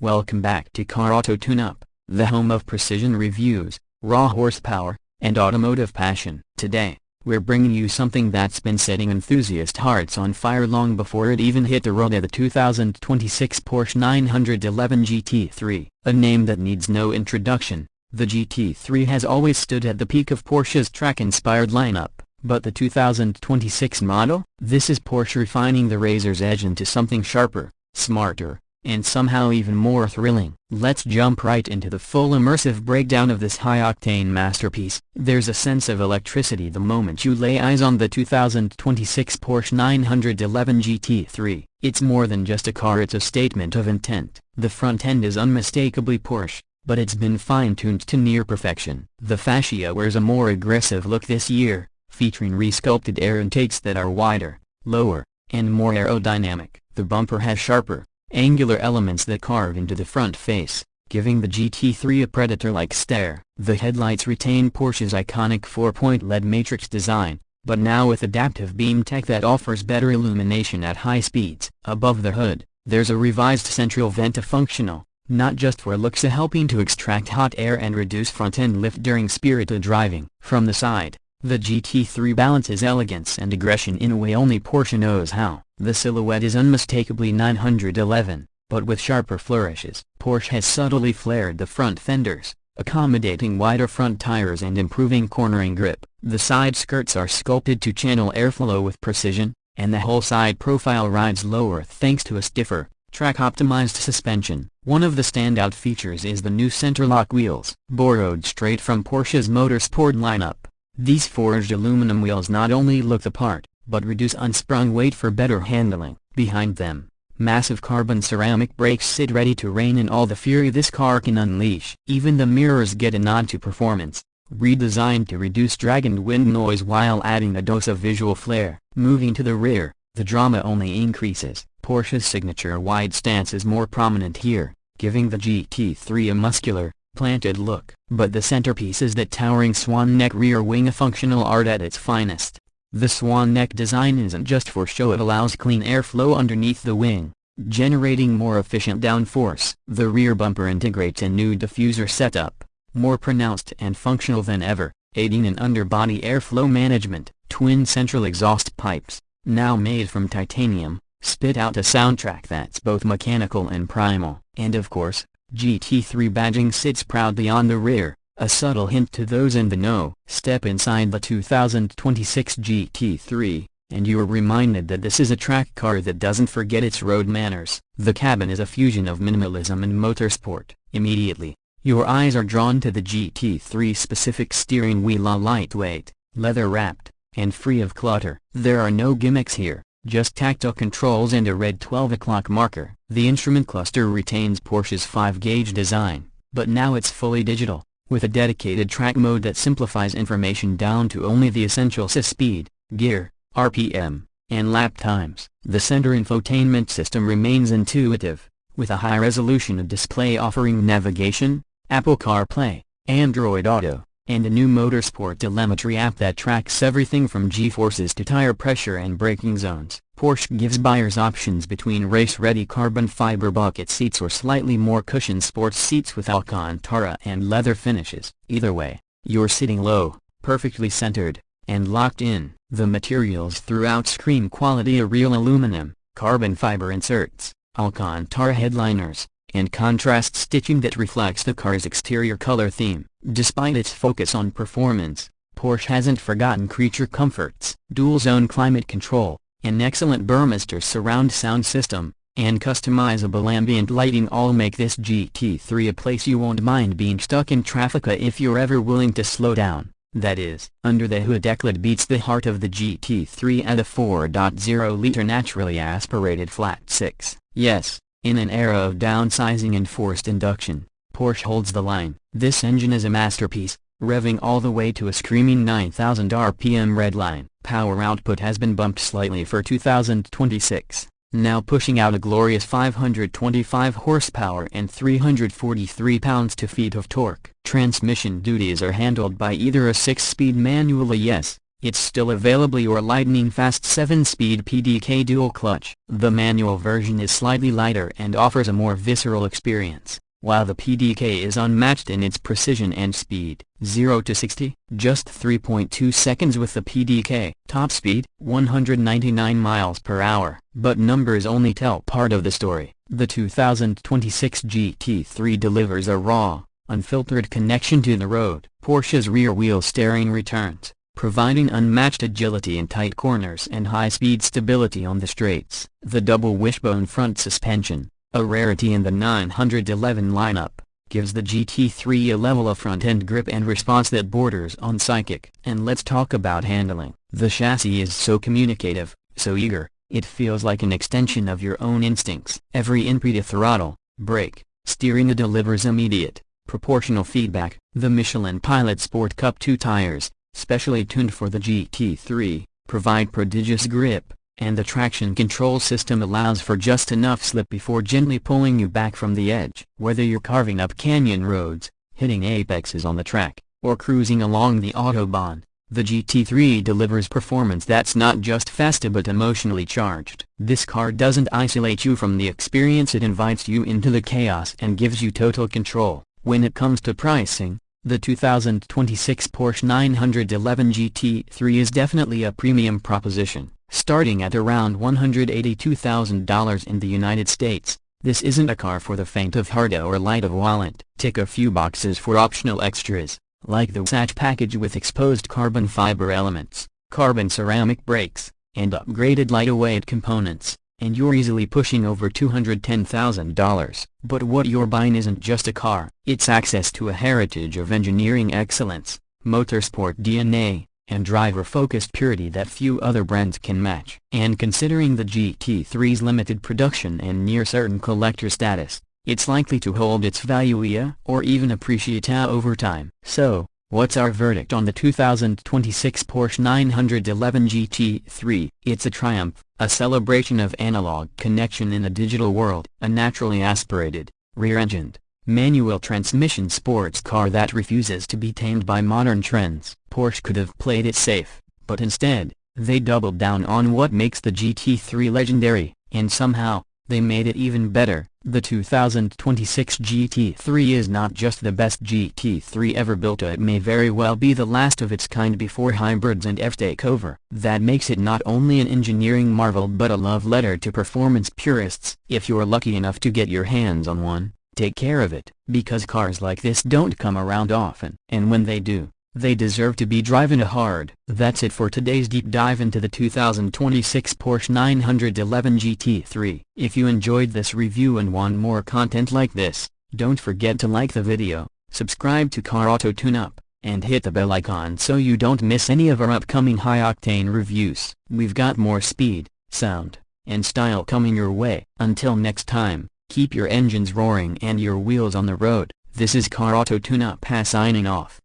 Welcome back to Car Auto Tune-Up, the home of precision reviews, raw horsepower, and automotive passion. Today, we're bringing you something that's been setting enthusiast hearts on fire long before it even hit the road, the 2026 Porsche 911 GT3. A name that needs no introduction, the GT3 has always stood at the peak of Porsche's track-inspired lineup. But the 2026 model? This is Porsche refining the razor's edge into something sharper, smarter, and somehow even more thrilling. Let's jump right into the full immersive breakdown of this high-octane masterpiece. There's a sense of electricity the moment you lay eyes on the 2026 Porsche 911 GT3. It's more than just a car, it's a statement of intent. The front end is unmistakably Porsche, but it's been fine-tuned to near perfection. The fascia wears a more aggressive look this year, featuring resculpted air intakes that are wider, lower, and more aerodynamic. The bumper has sharper, angular elements that carve into the front face, giving the GT3 a predator-like stare. The headlights retain Porsche's iconic 4-point LED matrix design, but now with adaptive beam tech that offers better illumination at high speeds. Above the hood, there's a revised central vent, a functional, not just for looks, helping to extract hot air and reduce front-end lift during spirited driving. From the side, the GT3 balances elegance and aggression in a way only Porsche knows how. The silhouette is unmistakably 911, but with sharper flourishes. Porsche has subtly flared the front fenders, accommodating wider front tires and improving cornering grip. The side skirts are sculpted to channel airflow with precision, and the whole side profile rides lower thanks to a stiffer, track-optimized suspension. One of the standout features is the new center-lock wheels, borrowed straight from Porsche's Motorsport lineup. These forged aluminum wheels not only look the part, but reduce unsprung weight for better handling. Behind them, massive carbon ceramic brakes sit ready to rein in all the fury this car can unleash. Even the mirrors get a nod to performance, redesigned to reduce drag and wind noise while adding a dose of visual flair. Moving to the rear, the drama only increases. Porsche's signature wide stance is more prominent here, giving the GT3 a muscular, planted look. But the centerpiece is that towering swan neck rear wing, a functional art at its finest. The swan neck design isn't just for show, it allows clean airflow underneath the wing, generating more efficient downforce. The rear bumper integrates a new diffuser setup, more pronounced and functional than ever, aiding in underbody airflow management. Twin central exhaust pipes, now made from titanium, spit out a soundtrack that's both mechanical and primal. And of course, GT3 badging sits proudly on the rear, a subtle hint to those in the know. Step inside the 2026 GT3, and you're reminded that this is a track car that doesn't forget its road manners. The cabin is a fusion of minimalism and motorsport. Immediately, your eyes are drawn to the GT3 specific steering wheel, lightweight, leather-wrapped, and free of clutter. There are no gimmicks here, just tactile controls and a red 12 o'clock marker. The instrument cluster retains Porsche's 5-gauge design, but now it's fully digital, with a dedicated track mode that simplifies information down to only the essentials: speed, gear, RPM, and lap times. The center infotainment system remains intuitive, with a high-resolution display offering navigation, Apple CarPlay, Android Auto, and a new motorsport telemetry app that tracks everything from G-forces to tire pressure and braking zones. Porsche gives buyers options between race-ready carbon fiber bucket seats or slightly more cushioned sports seats with Alcantara and leather finishes. Either way, you're sitting low, perfectly centered, and locked in. The materials throughout scream quality: a real aluminum, carbon fiber inserts, Alcantara headliners, and contrast stitching that reflects the car's exterior color theme. Despite its focus on performance, Porsche hasn't forgotten creature comforts. Dual-zone climate control, an excellent Burmester surround sound system, and customizable ambient lighting all make this GT3 a place you won't mind being stuck in traffic if you're ever willing to slow down. That is, under the hood, Eclat beats the heart of the GT3 at a 4.0-liter naturally aspirated flat-six. Yes, in an era of downsizing and forced induction, Porsche holds the line. This engine is a masterpiece, revving all the way to a screaming 9,000 RPM redline. Power output has been bumped slightly for 2026, now pushing out a glorious 525 horsepower and 343 pounds-feet of torque. Transmission duties are handled by either a 6-speed manual, yes, it's still available your lightning-fast 7-speed PDK dual-clutch. The manual version is slightly lighter and offers a more visceral experience, while the PDK is unmatched in its precision and speed. 0 to 60, just 3.2 seconds with the PDK. Top speed, 199 miles per hour. But numbers only tell part of the story. The 2026 GT3 delivers a raw, unfiltered connection to the road. Porsche's rear-wheel steering returns, providing unmatched agility in tight corners and high-speed stability on the straights. The double wishbone front suspension, a rarity in the 911 lineup, gives the GT3 a level of front-end grip and response that borders on psychic. And let's talk about handling. The chassis is so communicative, so eager, it feels like an extension of your own instincts. Every input to throttle, brake, steering delivers immediate, proportional feedback. The Michelin Pilot Sport Cup 2 tires, specially tuned for the GT3, provide prodigious grip, and the traction control system allows for just enough slip before gently pulling you back from the edge. Whether you're carving up canyon roads, hitting apexes on the track, or cruising along the autobahn, the GT3 delivers performance that's not just fast but emotionally charged. This car doesn't isolate you from the experience, it invites you into the chaos and gives you total control. When it comes to pricing, the 2026 Porsche 911 GT3 is definitely a premium proposition. Starting at around $182,000 in the United States, this isn't a car for the faint of heart or light of wallet. Tick a few boxes for optional extras, like the hatch package with exposed carbon fiber elements, carbon ceramic brakes, and upgraded lightweight components, and you're easily pushing over $210,000. But what you're buying isn't just a car, it's access to a heritage of engineering excellence, motorsport DNA, and driver-focused purity that few other brands can match. And considering the GT3's limited production and near-certain collector status, it's likely to hold its value or even appreciate over time. So, what's our verdict on the 2026 Porsche 911 GT3? It's a triumph, a celebration of analog connection in a digital world, a naturally aspirated, rear-engined, manual transmission sports car that refuses to be tamed by modern trends. Porsche could have played it safe, but instead, they doubled down on what makes the GT3 legendary, and somehow, they made it even better. The 2026 GT3 is not just the best GT3 ever built, it may very well be the last of its kind before hybrids and EVs take over. That makes it not only an engineering marvel but a love letter to performance purists. If you're lucky enough to get your hands on one, take care of it, because cars like this don't come around often. And when they do, they deserve to be driven hard. That's it for today's deep dive into the 2026 Porsche 911 GT3. If you enjoyed this review and want more content like this, don't forget to like the video, subscribe to Car Auto Tune Up, and hit the bell icon so you don't miss any of our upcoming high-octane reviews. We've got more speed, sound, and style coming your way. Until next time, keep your engines roaring and your wheels on the road. This is Car Auto Tune Up signing off.